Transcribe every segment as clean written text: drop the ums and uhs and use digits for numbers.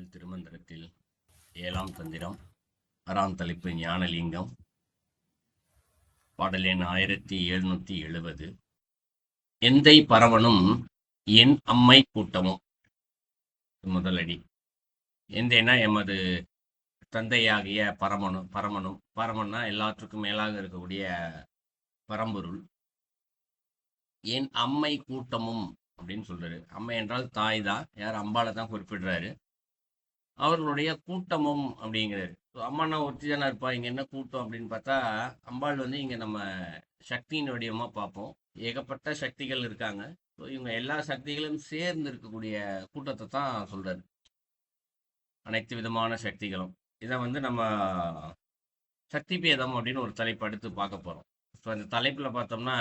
பாடல் திருமந்திரத்தில் 7ஆம் தந்திரம் 6ஆம் தலைப்பு ஞானலிங்கம். பாடல் எண் 1770. எந்தை பரவனும் என் அம்மை கூட்டமும். முதலடி. எந்தைனா எமது தந்தையாகிய பரமனும் எல்லாற்றுக்கும் மேலாக இருக்கக்கூடிய பரம்பொருள். என் அம்மை கூட்டமும் அப்படின்னு சொல்றாரு. அம்மை என்றால் தாய் தான், யார் அம்பாளை தான் குறிப்பிடுறாரு. அவர்களுடைய கூட்டமும் அப்படிங்கிறாரு. அம்மானா ஒருத்தி தானே இருப்பா, இங்க என்ன கூட்டம் அப்படின்னு பார்த்தா, அம்பாள் இங்க நம்ம சக்தியின் வடிவமா பார்ப்போம். ஏகப்பட்ட சக்திகள் இருக்காங்க. இவங்க எல்லா சக்திகளும் சேர்ந்து இருக்கக்கூடிய கூட்டத்தை தான் சொல்றாரு. அனைத்து விதமான சக்திகளும். இதை நம்ம சக்தி பேதம் அப்படின்னு ஒரு தலைப்பு அடுத்து பார்க்க போறோம். ஸோ அந்த தலைப்புல பார்த்தோம்னா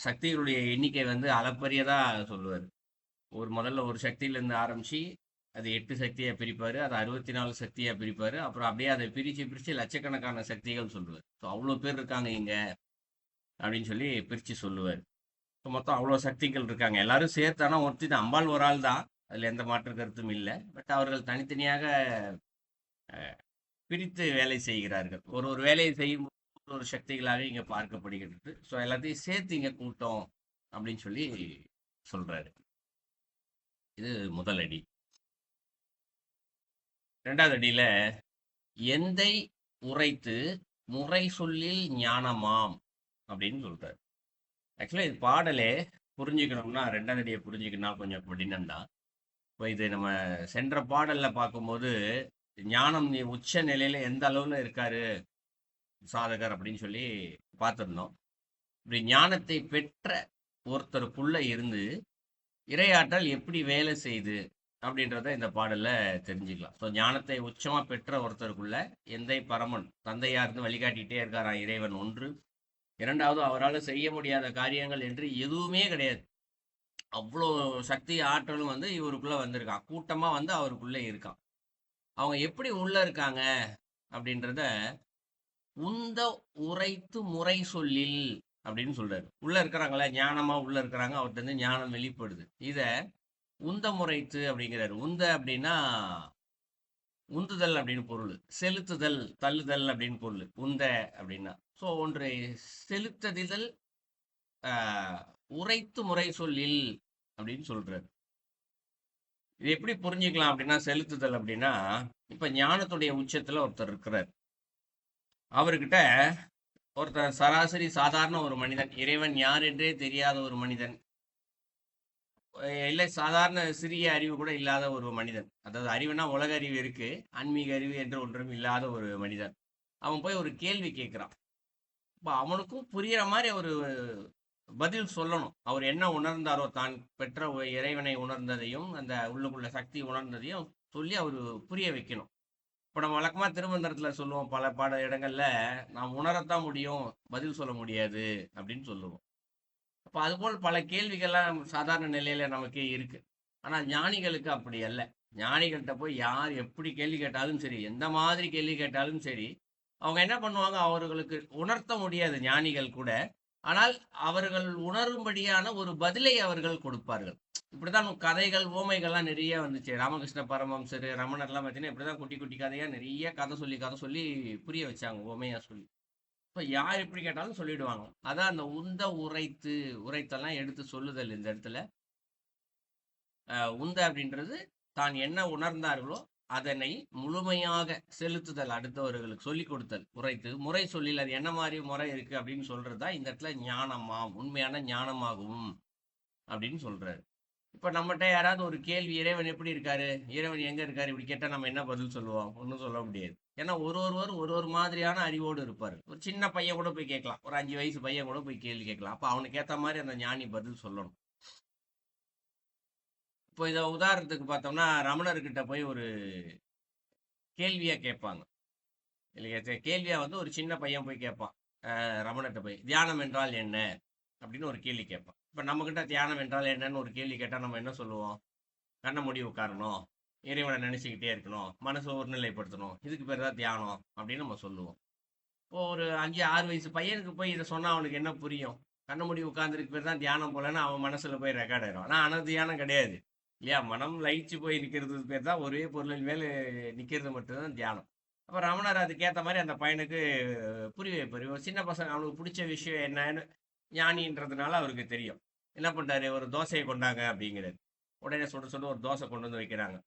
சக்திகளுடைய எண்ணிக்கை அளப்பரியதா சொல்லுவார். முதல்ல ஒரு சக்தியிலேருந்து ஆரம்பிச்சு அது 8 சக்தியா பிரிப்பாரு. அதை 64 சக்தியா பிரிப்பாரு. அப்புறம் அப்படியே அதை பிரிச்சு லட்சக்கணக்கான சக்திகள் சொல்லுவார். ஸோ அவ்வளோ பேர் இருக்காங்க இங்க அப்படின்னு சொல்லி பிரிச்சு சொல்லுவார். ஸோ மொத்தம் அவ்வளோ சக்திகள் இருக்காங்க. எல்லாரும் சேர்த்தானா ஒருத்தி தான், அம்பாள் ஒரு ஆள் தான், அதுல எந்த மாற்று கருத்தும் இல்லை. பட் அவர்கள் தனித்தனியாக பிரித்து வேலை செய்கிறார்கள். ஒரு வேலையை செய்யும் ஒரு சக்திகளாக இங்க பார்க்கப்படுகிறது. ஸோ எல்லாத்தையும் சேர்த்து இங்க கூட்டம் அப்படின்னு சொல்லி சொல்றாரு. இது முதல் அடி. இரண்டாவது அடியில எந்தை உரைத்து முறை சொல்லில் ஞானமாம் அப்படின்னு சொல்றாரு. ஆக்சுவலா இது பாடலே புரிஞ்சுக்கணும்னா ரெண்டாவது அடியை புரிஞ்சுக்கணும் கொஞ்சம் கடினம் தான். இப்போ இது நம்ம சென்ற பாடல்ல பார்க்கும்போது ஞானம் உச்ச நிலையில எந்த அளவுல இருக்காரு சாதகர் அப்படின்னு சொல்லி பார்த்துருந்தோம். இப்படி ஞானத்தை பெற்ற ஒருத்தருக்குள்ள இருந்து இறையாற்றல் எப்படி வேலை செய்யுது அப்படின்றத இந்த பாடல்ல தெரிஞ்சுக்கலாம். ஸோ ஞானத்தை உச்சமா பெற்ற ஒருத்தருக்குள்ள எந்தை பரமன் தந்தையா இருந்து வழிகாட்டிகிட்டே இருக்காராம் இறைவன் ஒன்று. இரண்டாவது, அவரால் செய்ய முடியாத காரியங்கள் என்று எதுவுமே கிடையாது. அவ்வளோ சக்தி ஆற்றலும் இவருக்குள்ள வந்திருக்கான். கூட்டமா அவருக்குள்ள இருக்கான். அவங்க எப்படி உள்ள இருக்காங்க அப்படின்றத உந்த உரைத்து முறை சொல்லில் அப்படின்னு சொல்றாரு. உள்ள இருக்கிறாங்களே, ஞானமா உள்ள இருக்கிறாங்க, அவர்கிட்ட ஞானம் வெளிப்படுது. இத உந்த முறைத்து அப்படிங்கிறாரு. உந்த அப்படின்னா உந்துதல் அப்படின்னு பொருள், செலுத்துதல் தள்ளுதல் அப்படின்னு பொருள் உந்த அப்படின்னா. ஸோ ஒன்றை செலுத்துதல் உரைத்து முறை சொல்லில் அப்படின்னு சொல்றாரு. இது எப்படி புரிஞ்சுக்கலாம் அப்படின்னா, செலுத்துதல் அப்படின்னா இப்ப ஞானத்துடைய உச்சத்துல ஒருத்தர் இருக்கிறார். அவர்கிட்ட ஒருத்தர் சராசரி சாதாரண ஒரு மனிதன், இறைவன் யார் என்றே தெரியாத ஒரு மனிதன், இல்லை சாதாரண சிறிய அறிவு கூட இல்லாத ஒரு மனிதன், அதாவது அறிவுனா உலக அறிவு இருக்கு, ஆன்மீக அறிவு என்று ஒன்றும் இல்லாத ஒரு மனிதன், அவன் போய் ஒரு கேள்வி கேட்கிறான். இப்போ அவனுக்கும் புரியுற மாதிரி ஒரு பதில் சொல்லணும். அவர் என்ன உணர்ந்தாரோ, தான் பெற்ற இறைவனை உணர்ந்ததையும் அந்த உள்ளுக்குள்ள சக்தி உணர்ந்ததையும் சொல்லி அவர் புரிய வைக்கணும். இப்போ நம்ம வழக்கமாக திருமந்திரத்துல சொல்லுவோம், பல இடங்கள்ல நாம் உணரத்தான் முடியும், பதில் சொல்ல முடியாது அப்படின்னு சொல்லுவோம். அப்போ அதுபோல் பல கேள்விகள்லாம் சாதாரண நிலையில நமக்கே இருக்கு. ஆனால் ஞானிகளுக்கு அப்படி அல்ல. ஞானிகள்கிட்ட போய் யார் எப்படி கேள்வி கேட்டாலும் சரி, எந்த மாதிரி கேள்வி கேட்டாலும் சரி, அவங்க என்ன பண்ணுவாங்க, அவர்களுக்கு உணர்த்த முடியாது ஞானிகள் கூட, ஆனால் அவர்கள் உணரும்படியான ஒரு பதிலை அவர்கள் கொடுப்பார்கள். இப்படிதான் கதைகள் ஓமைகள்லாம் நிறைய வந்துச்சு. ராமகிருஷ்ண பரமஹம்சர், ரமணர்லாம் பார்த்தீங்கன்னா இப்படிதான் குட்டி குட்டி கதையா நிறைய கதை சொல்லி புரிய வச்சாங்க, ஓமையா சொல்லி. இப்போ யார் எப்படி கேட்டாலும் சொல்லிடுவாங்க. அதான் அந்த உந்த உரைத்தெல்லாம் எடுத்து சொல்லுதல். இந்த இடத்துல உந்த அப்படின்றது தான் என்ன உணர்ந்தார்களோ அதனை முழுமையாக செலுத்துதல், அடுத்தவர்களுக்கு சொல்லிக் கொடுத்தல். உரைத்து முறை சொல்லில் அது என்ன மாதிரி முறை இருக்கு அப்படின்னு சொல்றதா இந்த இடத்துல ஞானமாம், உண்மையான ஞானமாகவும் அப்படின்னு சொல்றாரு. இப்ப நம்மகிட்ட யாராவது ஒரு கேள்வி, இறைவன் எப்படி இருக்காரு, இறைவன் எங்க இருக்காரு இப்படி கேட்டா நம்ம என்ன பதில் சொல்லுவோம்? ஒன்றும் சொல்ல முடியாது. ஏன்னா ஒருவர் ஒரு மாதிரியான அறிவோடு இருப்பாரு. ஒரு சின்ன பையன் கூட போய் கேட்கலாம், ஒரு 5 வயசு பையன் கூட போய் கேள்வி கேட்கலாம். அப்ப அவனுக்கு ஏத்த மாதிரி அந்த ஞானி பதில் சொல்லணும். இப்போ இதை உதாரணத்துக்கு பார்த்தோம்னா, ரமணர்கிட்ட போய் ஒரு கேள்வியா கேட்பாங்க இல்லையா? கேள்வியா ஒரு சின்ன பையன் போய் கேட்பான் ரமணர்கிட்ட போய், தியானம் என்றால் என்ன அப்படின்னு ஒரு கேள்வி கேட்பான். இப்ப நம்ம கிட்ட தியானம் என்றால் என்னன்னு ஒரு கேள்வி கேட்டா நம்ம என்ன சொல்லுவோம்? கண்ண மூடி உட்காரணும், இறைவனை நினைச்சுக்கிட்டே இருக்கணும், மனசை ஒருநிலைப்படுத்தணும், இதுக்கு பேர் தான் தியானம் அப்படின்னு நம்ம சொல்லுவோம். இப்போ ஒரு 5-6 வயசு பையனுக்கு போய் இதை சொன்னா அவனுக்கு என்ன புரியும்? கண்ண மூடி உட்கார்ந்துருக்கு பேர் தான் தியானம் போலன்னு அவன் மனசுல போய் ரெக்கார்ட் ஆயிரும். ஆனா தியானம் கிடையாது. இல்லையா? மனம் லயிச்சு போய் நிக்கிறது பேர் தான் ஒரே பொருளின் மேல நிக்கிறது மட்டும்தான் தியானம். அப்ப ரமணர் அதுக்கேத்த மாரி அந்த பையனுக்கு புரிய வைப்பாரு. ஒரு சின்ன பசங்க அவனுக்கு புடிச்ச விஷயம் என்னன்னு ஞானின்றதுனால அவருக்கு தெரியும். என்ன பண்றாரு, "ஒரு தோசைய கொண்டாங்க" அப்படிங்கிறாரு. உடனே சுட சுட ஒரு தோசை கொண்டு வந்து வைக்கிறாங்க.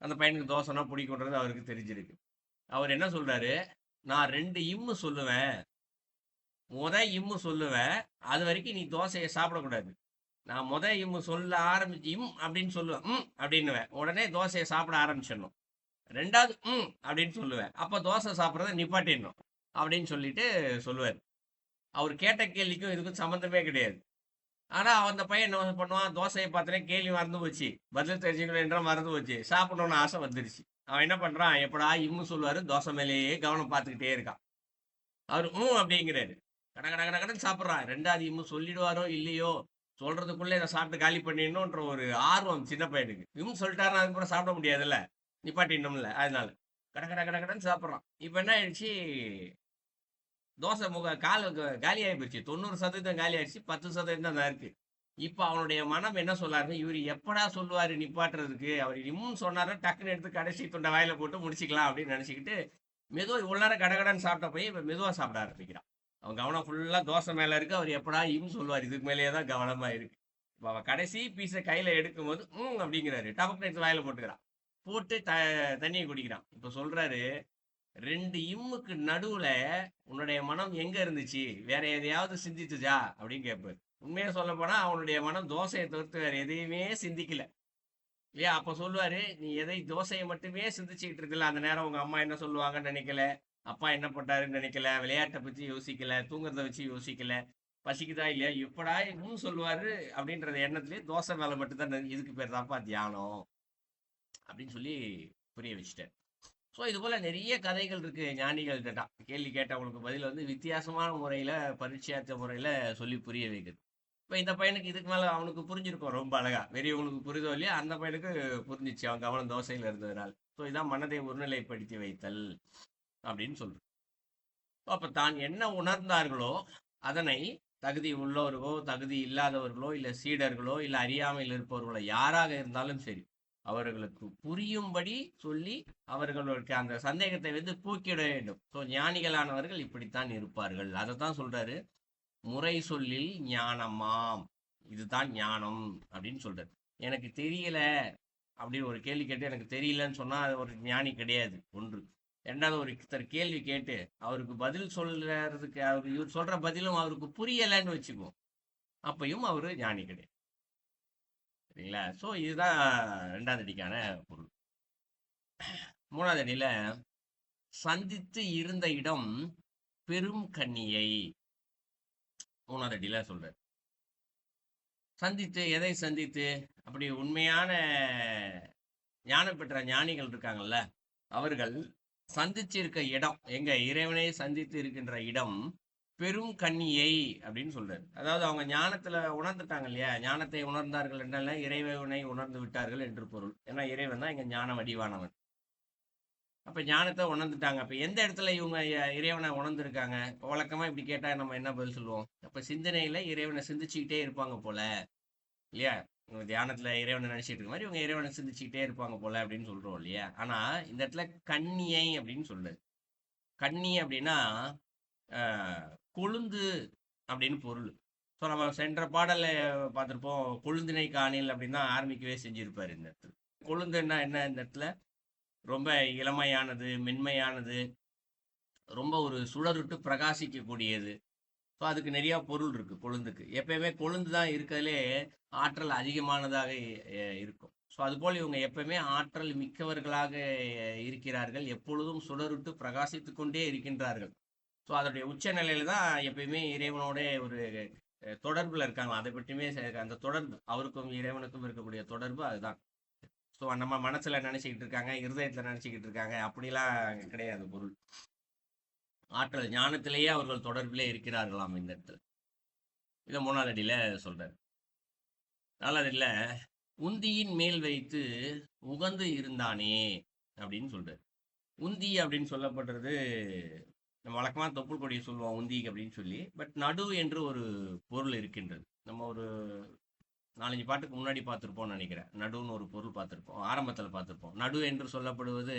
அந்த பையனுக்கு தோசைன்னா பிடிக்கும்ன்றது அவருக்கு தெரிஞ்சிருக்கு. அவர் என்ன சொல்றாரு, "நான் 2 இம்மு சொல்லுவேன். இம்மு சொல்லுவேன். அது வரைக்கும் நீ தோசைய சாப்பிடக்கூடாது. நான் இம்மு சொல்ல ஆரம்பிச்சு அப்படின்னு சொல்லுவேன். அப்படின்னுவேன். உடனே தோசைய சாப்பிட ஆரம்பிச்சிடணும். 2வது அப்படின்னு சொல்லுவேன். அப்ப தோசை சாப்பிடுறத நிப்பாட்டிடணும்." அப்படின்னு சொல்லிட்டு சொல்லுவாரு. அவர் கேட்ட கேள்விக்கும் இதுக்கும் சம்மந்தமே கிடையாது. ஆனா அந்த பையன் என்ன பண்ணுவான், தோசைய பார்த்தோனே கேள்வி மறந்து போச்சு. பதில் தெரிஞ்சுக்கணுன்ற மறந்து போச்சு. சாப்பிடணும்னு ஆசை வந்துருச்சு. அவன் என்ன பண்றான், எப்படா சொல்லுவாரு, தோசை மேலேயே கவனம் பார்த்துக்கிட்டே இருக்கான். அவரு அப்படிங்கிறாரு. கட கட கட கடன்னு சாப்பிடுறான். 2வது சொல்லிடுவாரோ இல்லையோ, சொல்றதுக்குள்ள இத சாப்பிட்டு காலி பண்ணிடணுன்ற ஒரு ஆர்வம் சின்ன பையனுக்கு. சொல்லிட்டாருன்னா அதுக்கப்புறம் சாப்பிட முடியாதுல்ல. நிப்பாட்டிடணும்ல. அதனால. கட கட கட கடன்னு சாப்பிடுறான். இப்ப என்ன ஆயிடுச்சு, தோசை காலியாகி போச்சு. 90% காலி ஆயிடுச்சு. 10% தான் இருக்கு. இப்ப அவனுடைய மனம் என்ன சொல்லாரு, இவரு எப்படா சொல்லுவாரு நிப்பாட்டுறதுக்கு? அவர் சொன்னாருன்னா டக்குன்னு எடுத்து கடைசி துண்ட வாயில போட்டு முடிச்சுக்கலாம் அப்படின்னு நினைச்சுக்கிட்டு, மெதுவா இவ்வளவு நேரம் கடகடன்னு சாப்பிட்ட பையன் இப்ப மெதுவா சாப்பிட ஆரம்பிக்கிறான். அவன் கவனம் ஃபுல்லா தோசை மேல இருக்கு. அவர் எப்படா சொல்லுவாரு, இதுக்கு மேலேயே தான் கவனமா இருக்கு. இப்ப அவன் கடைசி பீஸ கையில எடுக்கும்போது அப்படிங்கிறாரு. டபக்குன்னு எடுத்து வாயில போட்டுக்கிறான். போட்டு தண்ணியை குடிக்கிறான். இப்ப சொல்றாரு, 2 இம்முக்கு நடுவுல உன்னுடைய மனம் எங்க இருந்துச்சு? வேற எதையாவது சிந்திச்சுச்சா? அப்படின்னு கேட்பாரு. உண்மையா சொல்லப் போனா அவனுடைய மனம் தோசையை தவிர்த்து வேற எதையுமே சிந்திக்கல. இல்லையா? அப்ப சொல்லுவாரு, நீ தோசையை மட்டுமே சிந்திச்சுக்கிட்டு இருக்கல. அந்த நேரம் உங்க அம்மா என்ன சொல்லுவாங்கன்னு நினைக்கல. அப்பா என்ன பண்றாருன்னு நினைக்கல. விளையாட்டை பத்தி யோசிக்கல. தூங்குறத வச்சு யோசிக்கல. பசிக்குதா இல்லையா? எப்படா சொல்லுவாரு அப்படின்றத எண்ணத்திலேயே தோசை மேல மட்டும்தான் இதுக்கு பேர் தான்ப்பா தியானம் அப்படின்னு சொல்லி புரிய வச்சுட்டாரு. ஸோ இது போல நிறைய கதைகள் இருக்கு ஞானிகள்கிட்ட தான். கேள்வி கேட்டவங்களுக்கு பதில் வித்தியாசமான முறையில பரீட்சையாத்த முறையில சொல்லி புரிய வைக்குது. இப்ப இந்த பையனுக்கு இதுக்கு மேல அவனுக்கு புரிஞ்சிருக்கும் ரொம்ப அழகா. பெரியவங்களுக்கு புரிதோ இல்லையா, அந்த பையனுக்கு புரிஞ்சிச்சு. அவன் கவனம் தோசையில இருந்ததுனால. ஸோ இதான் மனதை ஒருநிலைப்படுத்தி வைத்தல் அப்படின்னு சொல்றோம். அப்ப தான் என்ன உணர்ந்தார்களோ அதனை தகுதி உள்ளவர்களோ தகுதி இல்லாதவர்களோ இல்ல சீடர்களோ இல்ல அறியாமையில் இருப்பவர்களோ யாராக இருந்தாலும் சரி, அவர்களுக்கு புரியும்படி சொல்லி அவர்களுக்கு அந்த சந்தேகத்தை போக்கிட வேண்டும். ஸோ ஞானிகளானவர்கள் இப்படித்தான் இருப்பார்கள். அதைத்தான் சொல்றாரு, முறை சொல்லில் ஞானமாம், இதுதான் ஞானம் அப்படின்னு சொல்றாரு. எனக்கு தெரியல அப்படின்னு ஒரு கேள்வி கேட்டு எனக்கு தெரியலன்னு சொன்னா அது ஒரு ஞானி கிடையாது. ஒன்று. இரண்டாவது, ஒருத்தர் கேள்வி கேட்டு அவருக்கு பதில் சொல்றதுக்கு இவர் சொல்ற பதிலும் அவருக்கு புரியலைன்னு வச்சுக்குவோம், அப்பயும் அவரு ஞானி கிடையாது. சரிங்களா? ஸோ இதுதான் 2வது அடிக்கான பொருள். 3வது அடியில, சந்தித்து இருந்த இடம் பெரும் கண்ணியை 3வது அடியில சொல்றாரு. சந்தித்து எதை சந்தித்து? அப்படி உண்மையான ஞானம் பெற்ற ஞானிகள் இருக்காங்கல்ல, அவர்கள் சந்திச்சிருக்க இடம் எங்க, இறைவனை சந்தித்து இருக்கின்ற இடம் பெரும் கண்ணியை அப்படின்னு சொல்றாரு. அதாவது அவங்க ஞானத்துல உணர்ந்துட்டாங்க இல்லையா, ஞானத்தை உணர்ந்தார்கள் என்றால் இறைவனை உணர்ந்து விட்டார்கள் என்று பொருள். ஏன்னா இறைவன் தான் இங்க ஞான வடிவானவன். அப்ப ஞானத்தை உணர்ந்துட்டாங்க. அப்ப எந்த இடத்துல இவங்க இறைவனை உணர்ந்திருக்காங்க? வழக்கமா இப்படி கேட்டா நம்ம என்ன பதில் சொல்லுவோம்? அப்ப சிந்தனையில இறைவனை சிந்திச்சுக்கிட்டே இருப்பாங்க போல, இல்லையா? இவங்க தியானத்துல இறைவனை நினைச்சிட்டு இருக்க மாதிரி இவங்க இறைவனை சிந்திச்சுக்கிட்டே இருப்பாங்க போல அப்படின்னு சொல்றோம் இல்லையா? ஆனா இந்த இடத்துல கண்ணியை அப்படின்னு சொல்லுது. கண்ணி அப்படின்னா கொழுந்து அப்படின்னு பொருள். ஸோ நம்ம சென்ற பாடல்ல பார்த்துருப்போம், கொழுந்தினை காணில் அப்படின்னு தான் ஆரம்பிக்கவே செஞ்சிருப்பாரு இந்த இடத்துல. கொழுந்துன்னா என்ன இந்த இடத்துல? ரொம்ப இளமையானது, மென்மையானது, ரொம்ப ஒரு சுடருட்டு பிரகாசிக்கக்கூடியது. ஸோ அதுக்கு நிறைய பொருள் இருக்கு கொழுந்துக்கு. எப்பயுமே கொழுந்து தான் இருக்கிறதுலே ஆற்றல் அதிகமானதாக இருக்கும். ஸோ அதுபோல் இவங்க எப்பவுமே ஆற்றல் மிக்கவர்களாக இருக்கிறார்கள். எப்பொழுதும் சுடருட்டு பிரகாசித்து கொண்டே இருக்கின்றார்கள். ஸோ அதனுடைய உச்ச நிலையில தான் எப்பயுமே இறைவனோட ஒரு தொடர்புல இருக்காங்க. அதை பற்றியுமே அந்த தொடர்பு, அவருக்கும் இறைவனுக்கும் இருக்கக்கூடிய தொடர்பு அதுதான். ஸோ நம்ம மனசுல நினைச்சுக்கிட்டு இருக்காங்க, இருதயத்துல நினைச்சுக்கிட்டு இருக்காங்க, அப்படிலாம் கிடையாது பொருள். ஆற்றல் ஞானத்திலேயே அவர்கள் தொடர்பிலே இருக்கிறார்களாம் இந்த இடத்துல. இதை 3வது அடியில சொல்றாரு. 4வது அடியில, உந்தியின் மேல் வைத்து உகந்து இருந்தானே அப்படின்னு சொல்றாரு. உந்தி அப்படின்னு சொல்லப்படுறது நம்ம வழக்கமா தொப்புள் கொடியை சொல்லுவோம் உந்தி அப்படின்னு சொல்லி. பட் நடு என்று ஒரு பொருள் இருக்கின்றது. நம்ம ஒரு 4-5 பாட்டுக்கு முன்னாடி பார்த்துருப்போம்னு நினைக்கிறேன். நடுன்னு ஒரு பொருள் பார்த்துருப்போம், ஆரம்பத்தில் பார்த்துருப்போம். நடு என்று சொல்லப்படுவது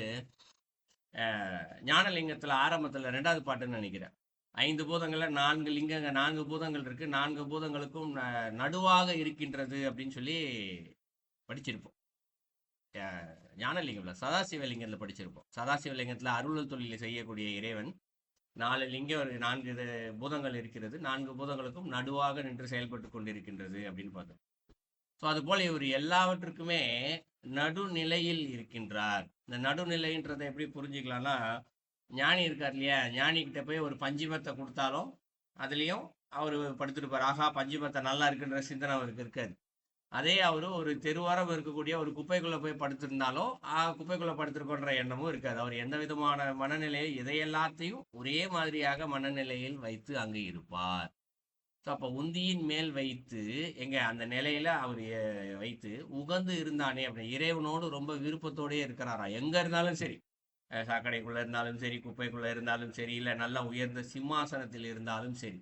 ஞானலிங்கத்தில் ஆரம்பத்தில் 2வது பாட்டுன்னு நினைக்கிறேன். 5 பூதங்களில் 4 லிங்கங்க, 4 பூதங்கள் இருக்கு. 4 பூதங்களுக்கும் நடுவாக இருக்கின்றது அப்படின்னு சொல்லி படிச்சிருப்போம். ஞானலிங்கம்ல சதாசிவலிங்கத்தில் படிச்சிருப்போம். சதாசிவலிங்கத்தில் அருள் தொழிலை செய்யக்கூடிய இறைவன் 4 லிங்கம் 4 பூதங்கள் இருக்கிறது. 4 பூதங்களுக்கும் நடுவாக நின்று செயல்பட்டு கொண்டிருக்கின்றது அப்படின்னு பார்த்தோம். ஸோ அதுபோல் இவர் எல்லாவற்றுக்குமே நடுநிலையில் இருக்கின்றார். இந்த நடுநிலைன்றதை எப்படி புரிஞ்சுக்கலாம்னா, ஞானி இருக்கார் இல்லையா, ஞானிக்கிட்ட போய் ஒரு பஞ்சுமத்தை கொடுத்தாலும் அதுலேயும் அவர் படுத்திருப்பார். ஆகா, பஞ்சுமத்தை நல்லா இருக்குன்ற சிந்தனை அவருக்கு இருக்காது. அதே அவர் ஒரு தெருவாரம் இருக்கக்கூடிய ஒரு குப்பைக்குள்ளே போய் படுத்திருந்தாலும் குப்பைக்குள்ளே படுத்திருக்கோன்ற எண்ணமும் இருக்காது. அவர் எந்த விதமான மனநிலையை இதையெல்லாத்தையும் ஒரே மாதிரியாக மனநிலையில் வைத்து அங்கு இருப்பார். ஸோ அப்போ உந்தியின் மேல் வைத்து அந்த நிலையில அவர் வைத்து உகந்து இருந்தானே அப்படி இறைவனோடு ரொம்ப விருப்பத்தோடயே இருக்கிறாரா. எங்க இருந்தாலும் சரி, சாக்கடைக்குள்ள இருந்தாலும் சரி, குப்பைக்குள்ள இருந்தாலும் சரி, இல்லை நல்லா உயர்ந்த சிம்மாசனத்தில் இருந்தாலும் சரி,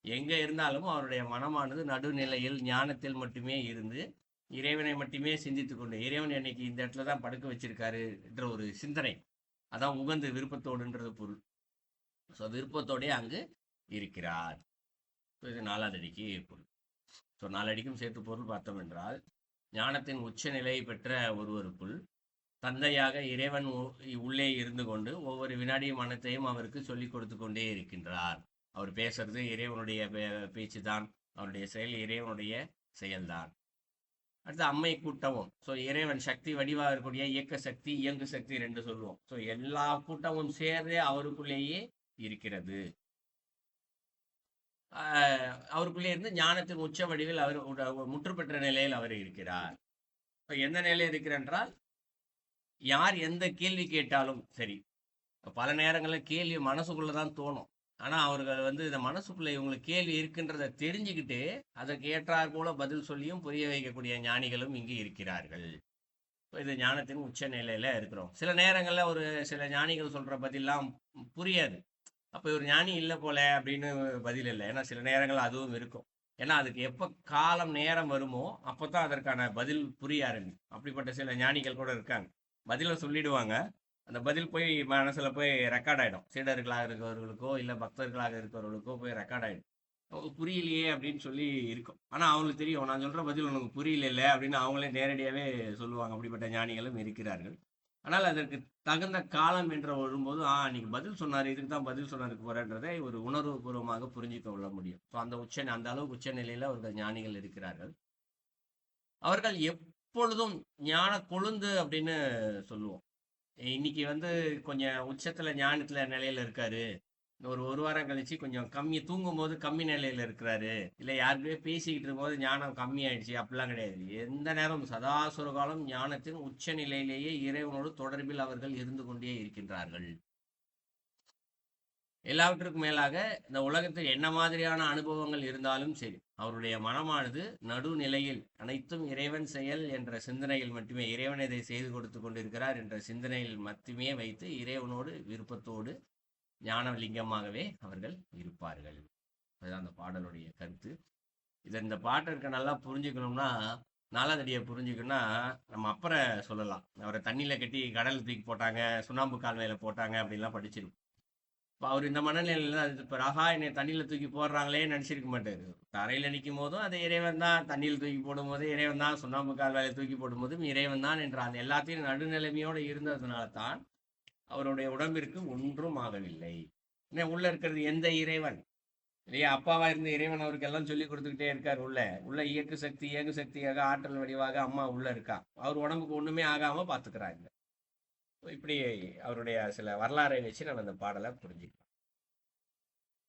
எங்க இருந்தாலும் அவருடைய மனமானது நடுநிலையில் ஞானத்தில் மட்டுமே இருந்து இறைவனை மட்டுமே சிந்தித்து கொண்டு, இறைவன் என்னைக்கு இந்த இடத்துல தான் படுக்க வச்சிருக்காரு என்ற ஒரு சிந்தனை, அதான் உகந்து விருப்பத்தோடுன்றது பொருள். ஸோ விருப்பத்தோடே அங்கு இருக்கிறார். ஸோ இது 4வது அடிக்கு பொருள். ஸோ 4 அடிக்கும் சேர்த்து பொருள் பார்த்தோம் என்றால், ஞானத்தின் உச்சநிலை பெற்ற ஒருவருக்குள் தந்தையாக இறைவன் உள்ளே இருந்து கொண்டு ஒவ்வொரு வினாடியும் மனத்தையும் அவருக்கு சொல்லிக் கொடுத்து கொண்டே இருக்கின்றார். அவர் பேசுறது இறைவனுடைய பேச்சு தான், அவருடைய செயல் இறைவனுடைய செயல்தான். அடுத்து அம்மை கூட்டமும். ஸோ இறைவன் சக்தி வடிவாக இருக்கக்கூடிய இயக்க சக்தி, இயங்கு சக்தி 2 சொல்லுவோம். ஸோ எல்லா கூட்டமும் சேர்ந்து அவருக்குள்ளேயே இருக்கிறது. அவருக்குள்ளே இருந்து ஞானத்தின் உச்ச வடிவில் அவர் முற்று பெற்ற நிலையில் அவர் இருக்கிறார். இப்போ எந்த நிலையில் இருக்கிறார்? யார் எந்த கேள்வி கேட்டாலும் சரி, பல நேரங்களில் கேள்வி மனசுக்குள்ள தான் தோணும். ஆனால் அவர்கள் இந்த மனசுக்குள்ள இவங்களுக்கு கேள்வி இருக்குன்றதை தெரிஞ்சுக்கிட்டு அதற்கு ஏற்றாற் போல பதில் சொல்லியும் புரிய வைக்கக்கூடிய ஞானிகளும் இங்கு இருக்கிறார்கள். இது ஞானத்தின் உச்ச நிலையில இருக்கிறோம். சில நேரங்களில் சில ஞானிகள் சொல்ற பதிலாம் புரியாது. அப்போ ஒரு ஞானி இல்லை போல அப்படின்னு பதில் இல்லை. ஏன்னா சில நேரங்கள் அதுவும் இருக்கும். ஏன்னா அதுக்கு எப்போ காலம் நேரம் வருமோ அப்போ தான் அதற்கான பதில் புரிய ஆரம்பிக்கும். அப்படிப்பட்ட சில ஞானிகள் கூட இருக்காங்க. பதிலை சொல்லிடுவாங்க, அந்த பதில் போய் மனசுல போய் ரெக்கார்ட் ஆகிடும். சீடர்களாக இருக்கிறவர்களுக்கோ இல்லை பக்தர்களாக இருக்கிறவர்களுக்கோ போய் ரெக்கார்ட் ஆகிடும். அவங்களுக்கு புரியலையே அப்படின்னு சொல்லி இருக்கும். ஆனால் அவங்களுக்கு தெரியும், நான் சொல்கிற பதில் உனக்கு புரியல அப்படின்னு அவங்களே நேரடியாகவே சொல்லுவாங்க. அப்படிப்பட்ட ஞானிகளும் இருக்கிறார்கள். ஆனால் அதற்கு தகுந்த காலம் என்ற வரும்போது அன்னைக்கு பதில் சொன்னார், இதுக்கு தான் பதில் சொன்னாருக்கு போறன்றதை ஒரு உணர்வுபூர்வமாக புரிஞ்சுக்க கொள்ள முடியும். ஸோ அந்த அளவுக்கு உச்ச நிலையில அவர்கள் ஞானிகள் இருக்கிறார்கள். அவர்கள் எப்பொழுதும் ஞான கொழுந்து அப்படின்னு சொல்லுவோம். இன்னைக்கு கொஞ்சம் உச்சத்துல ஞானத்துல நிலையில இருக்காரு, ஒரு வாரம் கழிச்சு கொஞ்சம் தூங்கும் போது கம்மி நிலையில இருக்கிறாரு, இல்லை யாருக்குமே பேசிக்கிட்டு இருக்கும்போது ஞானம் கம்மி ஆயிடுச்சு, அப்படிலாம் கிடையாது. எந்த நேரம் சதாசுர காலம் ஞானத்தின் உச்ச நிலையிலேயே இறைவனோடு தொடர்பில் அவர்கள் இருந்து கொண்டே இருக்கின்றார்கள். எல்லாவற்றுக்கும் மேலாக இந்த உலகத்தில் என்ன மாதிரியான அனுபவங்கள் இருந்தாலும் சரி, அவருடைய மனமானது நடுநிலையில் அனைத்தும் இறைவன் செயல் என்ற சிந்தனையில் மட்டுமே, இறைவன் இதை செய்து கொடுத்து கொண்டிருக்கிறார் என்ற சிந்தனையில் மட்டுமே வைத்து இறைவனோடு விருப்பத்தோடு ஞானலிங்கமாகவே அவர்கள் இருப்பார்கள். அதுதான் அந்த பாடலுடைய கருத்து. இந்த பாட்டிற்கு நல்லா புரிஞ்சுக்கணும்னா, 4வது அடியை புரிஞ்சுக்கணும்னா நம்ம அப்புறம் சொல்லலாம். அவரை தண்ணியில் கட்டி கடலில் தூக்கி போட்டாங்க, சுண்ணாம்பு கால்வாயில போட்டாங்க அப்படின்லாம் படிச்சிருக்கும். இப்போ அவர் இந்த மனநிலையில் தான் இப்போ ராகா என்னை தண்ணியில் தூக்கி போடுறாங்களே நினச்சிருக்க மாட்டார். தரையில் நிற்கும் போதும் அது இறைவன் தான், தண்ணியில் தூக்கி போடும்போது இறைவன் தான், சுண்ணாம்பு கால்வாயில தூக்கி போடும்போதும் இறைவன் தான் என்ற அந்த எல்லாத்தையும் நடுநிலைமையோடு இருந்ததுனால தான் அவருடைய உடம்பிற்கு ஒன்றும் ஆகவில்லை. உள்ள இருக்கிறது எந்த இறைவன் இல்லையா, அப்பாவா இருந்த இறைவன் அவருக்கு எல்லாம் சொல்லி கொடுத்துக்கிட்டே இருக்கார். உள்ள இயக்கு சக்தியாக ஆற்றல் வடிவாக அம்மா உள்ள இருக்கா. அவர் உடம்புக்கு ஒண்ணுமே ஆகாம பாத்துக்கிறாங்க. இப்படி அவருடைய சில வரலாறை வச்சு நம்ம இந்த பாடலை புரிஞ்சுக்கலாம்.